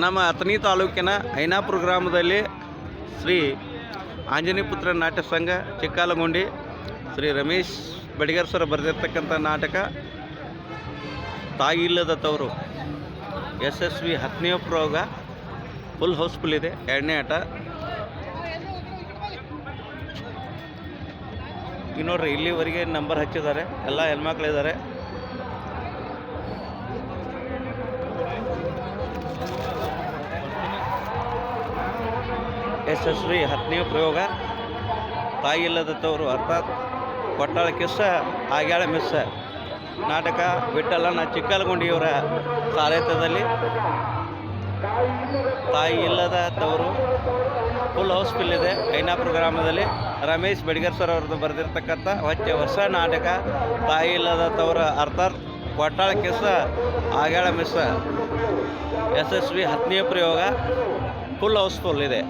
ನಮ್ಮ ಅಥಣಿ ತಾಲೂಕಿನ ಐನಾಪುರ ಗ್ರಾಮದಲ್ಲಿ ಶ್ರೀ ಆಂಜನೇಯ ಪುತ್ರ ನಾಟ್ಯ ಸಂಘ ಚಿಕ್ಕಾಲಗುಂಡಿ ಶ್ರೀ ರಮೇಶ್ ಬಡಿಗೇರ್ ಸರ್ ಬರೆದಿರ್ತಕ್ಕಂಥ ನಾಟಕ ತಾಯಿ ಇಲ್ಲದ ತವರು ಯಶಸ್ವಿ 10ನೇ ಪ್ರಯೋಗ ಫುಲ್ ಹೌಸ್ಫುಲ್ ಇದೆ. 2ನೇ ಆಟ ಈಗ ನೋಡ್ರಿ, ಇಲ್ಲಿವರೆಗೆ ನಂಬರ್ ಹಚ್ಚಿದ್ದಾರೆ, ಎಲ್ಲ ಹೆಣ್ಮಕ್ಳಿದ್ದಾರೆ. ಯಶಸ್ವಿ 10ನೇ ಪ್ರಯೋಗ ತಾಯಿ ಇಲ್ಲದ ತವರು ಅರ್ಥಾತ್ ಕೊಟ್ಟಾಳ ಕಿಸ್ಸ ಆಗ್ಯಾಳ ಮಿಸ್ಸ ನಾಟಕ ವಿಠಲನ ಚಿಕ್ಕಲಗುಂಡಿಯವರ ಸಾರಥ್ಯದಲ್ಲಿ ತಾಯಿ ಇಲ್ಲದ ತವರು ಫುಲ್ ಹೌಸ್ಫುಲ್ ಇದೆ. ಐನಾಪುರ ಗ್ರಾಮದಲ್ಲಿ ರಮೇಶ್ ಬಡಿಗೇರ್ ಸರ್ ಅವ್ರದ್ದು ಬರೆದಿರ್ತಕ್ಕಂಥ ಹೊಸ ನಾಟಕ ತಾಯಿ ಇಲ್ಲದ ತವರು ಅರ್ಥಾತ್ ಕೊಟ್ಟಾಳ ಕಿಸ್ಸ ಆಗ್ಯಾಳ ಮಿಸ್ಸ ಯಶಸ್ವಿ 10ನೇ ಪ್ರಯೋಗ ಫುಲ್ ಹೌಸ್ಫುಲ್ ಇದೆ.